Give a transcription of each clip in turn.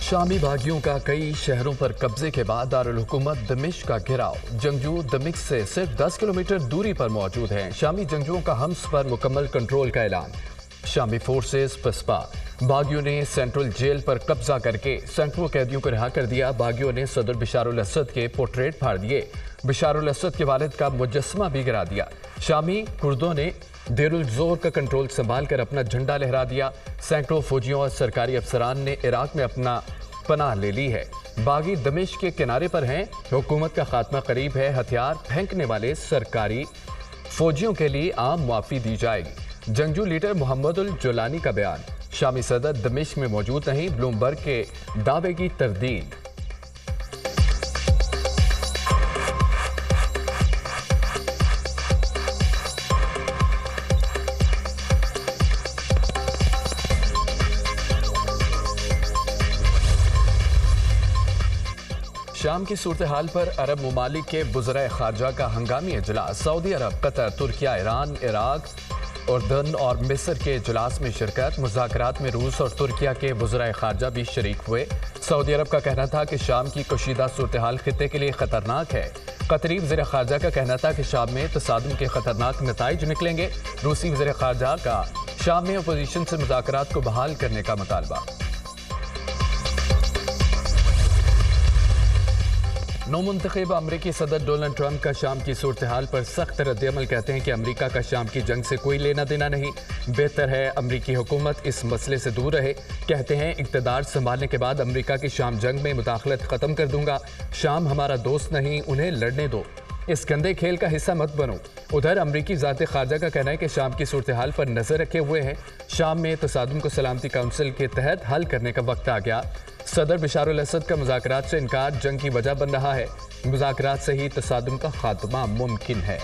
शामी बागियों का कई शहरों पर कब्जे के बाद दारुल हुकूमत दमिश्क का घेराव। जंगजू दमिश्क से सिर्फ 10 किलोमीटर दूरी पर मौजूद हैं। शामी जंगजुओं का हम्स पर मुकम्मल कंट्रोल का ऐलान। शामी फोर्सेस पसपा बागियों ने सेंट्रल जेल पर कब्जा करके सैकड़ों कैदियों को रिहा कर दिया। बागियों ने सदर बशारुल असद के पोर्ट्रेट फाड़ दिए। बशारुल असद के वालिद का मुजस्समा भी गिरा दिया। शामी कुर्दों ने देरुल जोर का कंट्रोल संभाल कर अपना झंडा लहरा दिया। सैकड़ों फौजियों और सरकारी अफसरान ने इराक में अपना पनाह ले ली है। बागी दमिश्क के किनारे पर हैं। हुकूमत का खात्मा करीब है। हथियार फेंकने वाले सरकारी फौजियों के लिए आम मुआफी दी जाएगी। जंगजू लीडर मोहम्मदुल जोलानी का बयान। शामी सदर दमिश्क में मौजूद नहीं, ब्लूमबर्ग के दावे की तरदीद। शाम की सूरत हाल पर अरब ममालिक के वज़राए ख़ारजा का हंगामी इजलास। सऊदी अरब, कतर, तुर्किया, ईरान, इराक, उर्दन और मिस्र के इजलास में शिरकत। मुज़ाकरात में रूस और तुर्किया के वज़राए ख़ारजा भी शरीक हुए। सऊदी अरब का कहना था कि शाम की कशीदा सूरत हाल खित्ते के लिए ख़तरनाक है। कतरी वज़ीर ख़ारजा का कहना था कि शाम में तसादुम के ख़तरनाक नताइज निकलेंगे। रूसी वज़ीर ख़ारजा का शाम में अपोजिशन से मुज़ाकरात को बहाल करने का मुतालबा। नौमुंतखब अमरीकी सदर डोनाल्ड ट्रंप का शाम की सूरत हाल पर सख्त रद्दअमल। कहते हैं कि अमरीका का शाम की जंग से कोई लेना देना नहीं। बेहतर है अमरीकी हुकूमत इस मसले से दूर रहे। कहते हैं इक़्तिदार संभालने के बाद अमरीका की शाम जंग में मुदाखलत ख़त्म कर दूंगा। शाम हमारा दोस्त नहीं, उन्हें लड़ने दो, इस गंदे खेल का हिस्सा मत बनो। उधर अमरीकी ज़ात ख़ारजा का कहना है कि शाम की सूरत हाल पर नज़र रखे हुए हैं। शाम में तसादुम को सलामती काउंसिल के तहत हल करने का वक्त आ गया। सदर बशारुल असद का मुज़ाकरात से इनकार जंग की वजह बन रहा है। मुज़ाकरात से ही तसादुम का खात्मा मुमकिन है।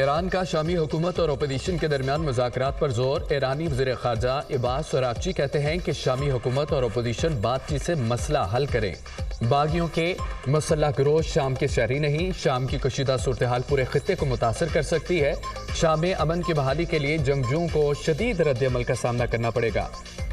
ईरान का शामी हुकूमत और अपोजिशन के दरमियान मुज़ाकरात पर जोर। ईरानी वज़ीर ख़ारजा अब्बास अराग़ची कहते हैं कि शामी हुकूमत और अपोजिशन बातचीत से मसला हल करें। बागियों के मुसल्लह गिरोह शाम के शहरी नहीं। शाम की कशीदा सूरत हाल पूरे खित्ते को मुतासर कर सकती है। शाम में अमन की बहाली के लिए जंगजुओं को शदीद रद्दअमल का सामना करना पड़ेगा।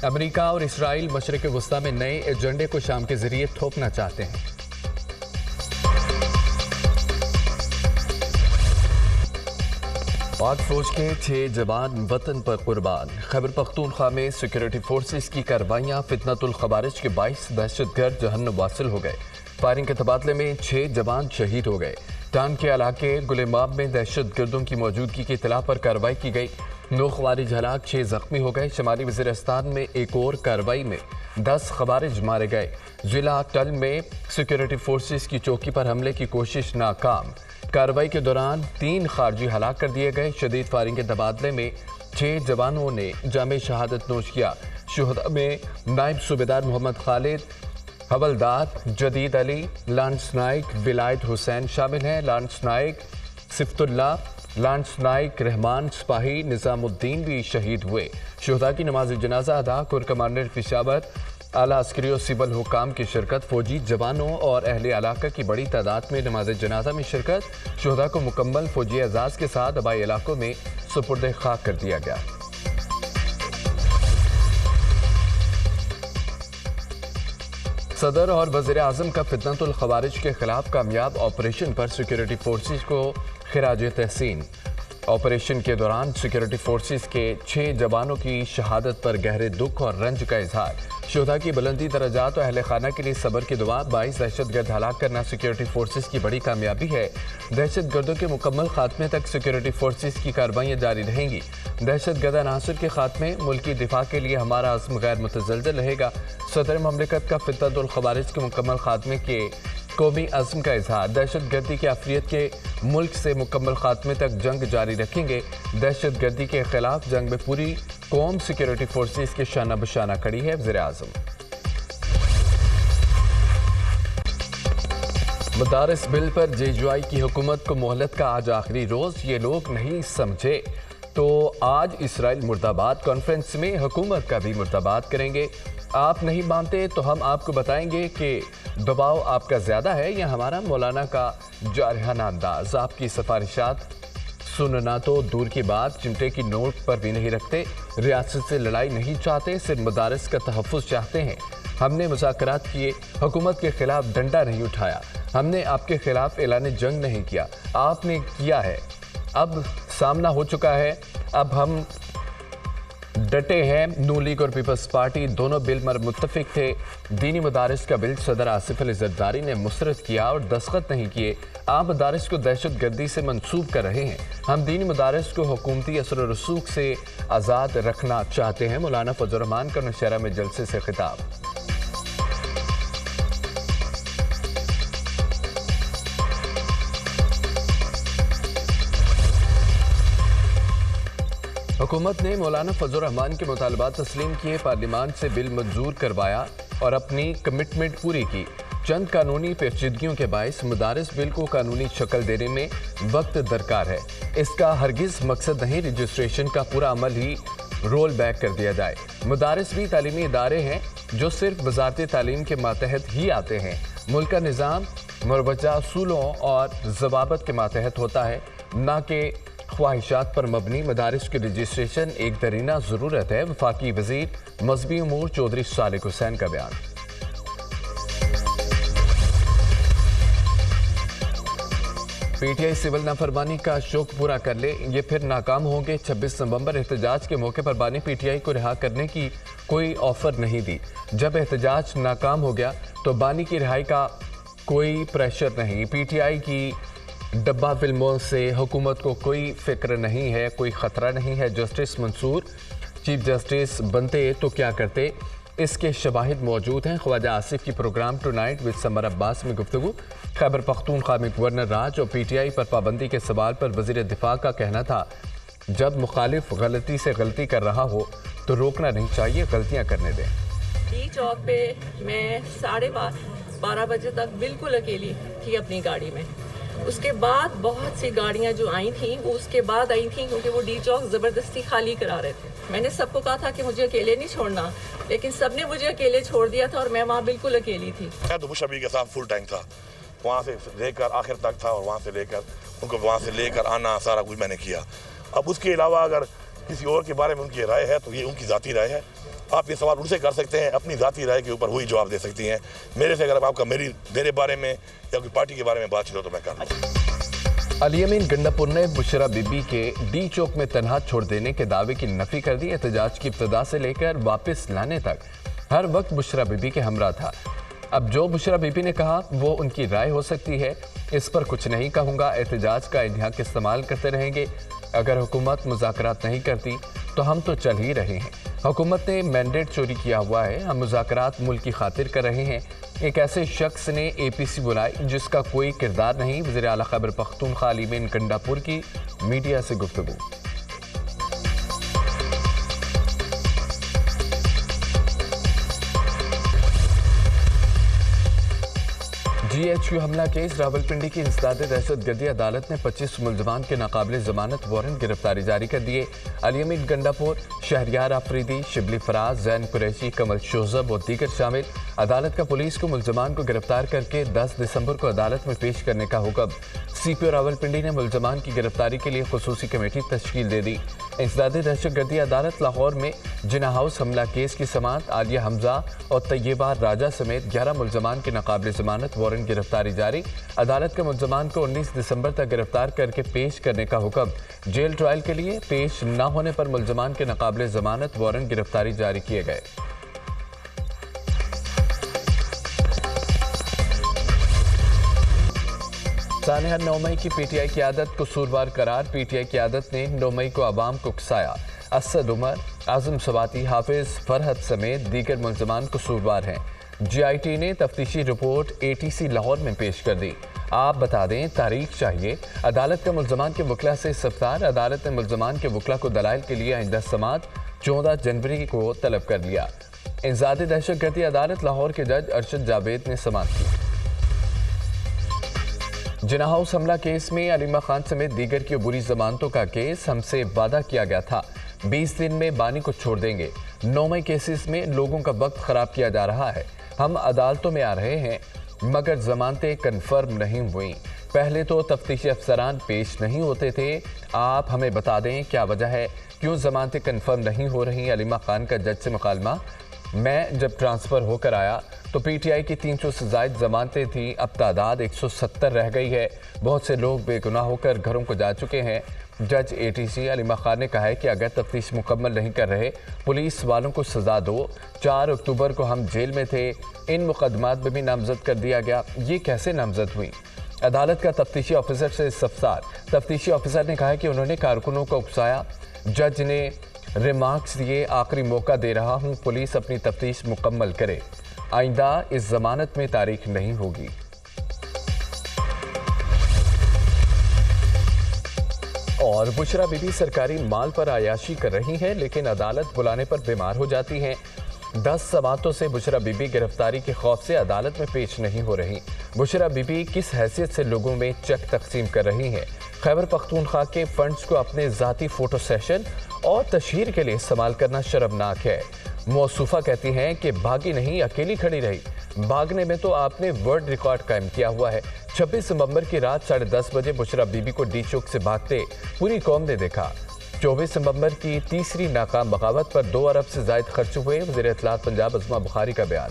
अमरीका और इसराइल मशरिक़ वस्ता में नए एजेंडे को शाम के जरिए थोपना चाहते हैं। पाक फौज के 6 जवान वतन पर कुर्बान। खैबर पख्तूनख्वा में सिक्योरिटी फोर्सेस की कार्रवाइयाँ। फितनतुल खवारिज के 22 दहशतगर्द जहन्नुम वासिल हो गए। फायरिंग के तबादले में 6 जवान शहीद हो गए। टान के इलाके गुलेमाब में दहशतगर्दों की मौजूदगी की इत्तला पर कार्रवाई की गई। 9 खवारिज हलाक, 6 जख्मी हो गए। शुमाली वज़ीरिस्तान में एक और कार्रवाई में 10 खवारिज मारे गए। जिला टल में सिक्योरिटी फोर्सेस की चौकी पर हमले की कोशिश नाकाम। कार्रवाई के दौरान 3 खारजी हलाक कर दिए गए। शदीद फायरिंग के तबादले में 6 जवानों ने जामे शहादत नोश किया। शुहदा में नायब सूबेदार मोहम्मद खालिद, हवलदार जदीद अली, लांस नाइक विलायत हुसैन शामिल हैं। लांस नाइक सिफ्तुल्ला, लांस नाइक रहमान सिपाही निज़ामुद्दीन भी शहीद हुए। शुहदा की नमाज जनाजा अदा। कोर कमांडर पेशावर, आला अस्करी और सिविल हुकाम की शिरकत। फौजी जवानों और अहले इलाका की बड़ी तादाद में नमाज जनाजा में शिरकत। शुहदा को मुकम्मल फौजी एजाज के साथ आबाई इलाकों में सुपुर्द खाक कर दिया गया। सदर और वज़ीर आज़म का फितनतुल खवारिज के खिलाफ कामयाब ऑपरेशन पर सिक्योरिटी फोर्सेस को खिराज तहसीन। ऑपरेशन के दौरान सिक्योरिटी फोर्सेस के 6 जवानों की शहादत पर गहरे दुख और रंज का इजहार। शुहदा की बुलंदी दर्जात और अहले खाना के लिए सब्र की दुआ। 22 दहशतगर्द हलाक करना सिक्योरिटी फोर्सेस की बड़ी कामयाबी है। दहशतगर्दों के मुकम्मल खात्मे तक सिक्योरिटी फोर्सेस की कार्रवाइयाँ जारी रहेंगी। दहशतगर्द अनासर के खात्मे, मुल्की दिफा के लिए हमारा अज़्म गैर मुतज़लज़ल रहेगा। सदर ममलिकत का फितनतुल खवारिज के मुकम्मल खात्मे के कौमी अज़्म का इजहार। दहशतगर्दी की आफियत के मुल्क से मुकम्मल खात्मे तक जंग जारी रखेंगे। दहशतगर्दी के खिलाफ जंग में पूरी कौम सिक्योरिटी फोर्सेस के शाना बशाना खड़ी है। वज़ीर आज़म मदारस बिल पर जेजुआई की हुकूमत को मोहलत का आज आखिरी रोज़। ये लोग नहीं समझे तो आज इसराइल मुर्दाबाद कॉन्फ्रेंस में हुकूमत का भी मुर्दाबाद करेंगे। आप नहीं मानते तो हम आपको बताएंगे कि दबाव आपका ज़्यादा है या हमारा। मौलाना का जारहाना अंदाज। आपकी सिफारिशात सुनना तो दूर की बात, चिमटे की नोक पर भी नहीं रखते। रियासत से लड़ाई नहीं चाहते, सिर्फ मदारिस का तहफ़्फ़ुज़ चाहते हैं। हमने मुज़ाकरात किए, हुकूमत के खिलाफ डंडा नहीं उठाया। हमने आपके खिलाफ ऐलान जंग नहीं किया, आपने किया है। अब सामना हो चुका है, अब हम डटे हैं। नून लीग और पीपल्स पार्टी दोनों बिल पर मुत्तफिक थे। दीनी मदारिस का बिल सदर आसिफ अली जरदारी ने मुस्तरद किया और दस्तखत नहीं किए। आप मदारिस को दहशत गर्दी से मंसूब कर रहे हैं। हम दीनी मदारिस को हुकूमती असर और रसूख से आज़ाद रखना चाहते हैं। मौलाना फजल रहमान का नौशहरा में जलसे से खिताब। हुकूमत ने मौलाना फजल रहमान के मुतालबात तस्लीम किए, पार्लियामान से बिल मंजूर करवाया और अपनी कमिटमेंट पूरी की। चंद कानूनी पेचीदगियों के बायस मदारिस बिल को कानूनी शक्ल देने में वक्त दरकार है। इसका हरगिज मकसद नहीं रजिस्ट्रेशन का पूरा अमल ही रोल बैक कर दिया जाए। मदारिस भी तालीमी इदारे हैं जो सिर्फ वजारत तालीम के मातहत ही आते हैं। मुल्क का निज़ाम मुरवजा असूलों और ज़वाबत के मातहत होता है, न कि ख्वाहिशात पर मबनी। मदारिस की रजिस्ट्रेशन एक दरीना ज़रूरत है। वफाकी वज़ीर मजहबी उमूर चौधरी सालिक हुसैन का बयान। पीटीआई सिविल नाफरमानी का शौक पूरा कर ले, ये फिर नाकाम होंगे। 26 नवंबर एहतजाज के मौके पर बानी पीटीआई को रिहा करने की कोई ऑफर नहीं दी। जब एहतजाज नाकाम हो गया तो बानी की रिहाई का कोई प्रेशर नहीं। पीटीआई की डब्बा फिल्मों से हुकूमत को कोई फिक्र नहीं है, कोई ख़तरा नहीं है। जस्टिस मंसूर चीफ जस्टिस बनते तो क्या करते, इसके शवाहिद मौजूद हैं। ख्वाजा आसिफ की program tonight with Samar Abbas में गुफ्तगू। खैबर पख्तूनख्वा में गवर्नर राज और पीटीआई पर पाबंदी के सवाल पर वज़ीर दिफा का कहना था, जब मुखालिफ गलती से गलती कर रहा हो तो रोकना नहीं चाहिए, गलतियाँ करने दें। डी चौक पे मैं 12:30 बजे तक बिल्कुल अकेली थी अपनी गाड़ी में। उसके बाद बहुत सी गाड़ियां जो आई थी वो उसके बाद आई थी, क्योंकि वो डी चौक ज़बरदस्ती खाली करा रहे थे। मैंने सबको कहा था कि मुझे अकेले नहीं छोड़ना, लेकिन सबने मुझे अकेले छोड़ दिया था और मैं वहाँ बिल्कुल अकेली थी। तो मुशबी के साथ फुल टैंक था, वहाँ से लेकर आखिर तक था और वहाँ से लेकर उनको वहाँ से लेकर आना सारा कुछ मैंने किया। अब उसके अलावा अगर किसी और के बारे में उनकी राय है तो ये उनकी ज़ाती राय है। आप ये सवाल उनसे कर सकते हैं, अपनी ज़ाती राय के ऊपर वही जवाब दे सकती हैं। मेरे से अगर आपका मेरे बारे में या कोई पार्टी के बारे में बात चलो तो मैं कर लूँ। अलियमीन गंडापुर ने बुशरा बीबी के डी चौक में तनहा छोड़ देने के दावे की नफी कर दी। एहतजाज की इब्तदा से लेकर वापस लाने तक हर वक्त बुशरा बीबी के हमरा था। अब जो बुशरा बीबी ने कहा वो उनकी राय हो सकती है, इस पर कुछ नहीं कहूँगा। एहतजाज का इन्हाक इस्तेमाल करते रहेंगे। अगर हुकूमत मुज़ाकरात नहीं करती तो हम तो चल ही रहे हैं। हुकूमत ने मैंडेट चोरी किया हुआ है, हम मुज़ाकरात मुल्क की खातिर कर रहे हैं। एक ऐसे शख्स ने APC बुलाई जिसका कोई किरदार नहीं। वज़ीर आला खैबर पख्तूनख्वा अलियमीन गंडापुर की मीडिया से गुफ्तगू। GHQ हमला केस रावलपिंडी की इंसदाद दहशतगर्दी अदालत ने 25 मुलजमान के नाकाबिल जमानत वारंट गिरफ्तारी जारी कर दिए। अलियमीन गंडापुर, शहरियार आफरीदी, शिबली फराज, जैन कुरैशी, कमल शोजब और दीगर शामिल। अदालत का पुलिस को मुलजमान को गिरफ्तार करके 10 दिसंबर को अदालत में पेश करने का हुक्म। CPO रावलपिंडी ने मुलजमान की गिरफ्तारी के लिए खुसूसी कमेटी तश्कील दे दी। इंसदाद दहशतगर्दी अदालत लाहौर में जिना हाउस हमला केस की समाअत आलिया हमजा और तैयबा राजा समेत 11 मुलजमान के नाकाबिल जमानत वारंट गिरफ्तारी जारी। अदालत का मुलजमान को 19 दिसंबर तक गिरफ्तार करके पेश करने का हुक्म। जेल ट्रायल के लिए पेश न होने पर मुलजमान के नाकाबिल जमानत वारंट गिरफ्तारी जारी किए गए। सानिया 9 मई की PTI की आदत कसूरवार करार। PTI की आदत ने 9 मई को आवाम को उकसाया। असद उमर, आजम सवाती, हाफिज फरहत समेत दीगर मुलजमान कसूरवार हैं। GIT ने तफ्तीशी रिपोर्ट ATC लाहौर में पेश कर दी। आप बता दें, तारीख चाहिए। अदालत का मुलजमान के वकला से इस्तफसार। अदालत ने मुलजमान के वकला को दलाइल के लिए आइंदा समाअत 14 जनवरी को तलब कर लिया। इंसदाद दहशतगर्दी अदालत लाहौर के जज अरशद जावेद ने समाअत की। जिना हाउस हमला केस में अलीमा खान समेत दीगर की अबूरी जमानतों का केस। हमसे वादा किया गया था 20 दिन में बानी को छोड़ देंगे। 9 मई केसेस में लोगों का वक्त खराब किया जा रहा है। हम अदालतों में आ रहे हैं मगर जमानतें कन्फर्म नहीं हुई। पहले तो तफ्तीशी अफसरान पेश नहीं होते थे। आप हमें बता दें क्या वजह है, क्यों जमानतें कन्फर्म नहीं हो रही। अलीमा खान का जज से मुकालमा। मैं जब ट्रांसफ़र होकर आया तो पीटीआई की 300 से ज़ायद जमानतें थी, अब तादाद 170 रह गई है। बहुत से लोग बेगुनाह होकर घरों को जा चुके हैं। जज एटीसी अलीमा खान ने कहा है कि अगर तफ्तीश मुकम्मल नहीं कर रहे, पुलिस वालों को सज़ा दो। 4 अक्टूबर को हम जेल में थे, इन मुकदमात में भी नामजद कर दिया गया। ये कैसे नामजद हुई? अदालत का तफ्तीशी ऑफिसर से इस्तफसार। तफ्तीशी ऑफिसर ने कहा है कि उन्होंने कारकुनों को उकसाया। जज ने रिमार्क्स दिए, आखिरी मौका दे रहा हूं, पुलिस अपनी तफ्तीश मुकम्मल करे, आइंदा इस जमानत में तारीख नहीं होगी। और बुशरा बीबी सरकारी माल पर आयाशी कर रही हैं, लेकिन अदालत बुलाने पर बीमार हो जाती हैं। 10 जमातों से बुशरा बीबी गिरफ्तारी के खौफ से अदालत में पेश नहीं हो रही। बुशरा बीबी किस हैसियत से लोगों में चेक तकसीम कर रही हैं? खैबर पख्तूनख्वा के फंड्स को अपने ज़ाती फ़ोटो सेशन और तशहीर के लिए इस्तेमाल करना शर्मनाक है। मौसूफा कहती हैं कि भागी नहीं, अकेली खड़ी रही। भागने में तो आपने वर्ल्ड रिकॉर्ड कायम किया हुआ है। 26 नवंबर की रात 10:30 बजे बुशरा बीबी को डी चौक से भागते पूरी कौम ने देखा। 24 नवंबर की तीसरी नाकाम बगावत पर 2 अरब से ज़ायद खर्च हुए। वज़ीर इत्तलात पंजाब अज़मा बुखारी का बयान।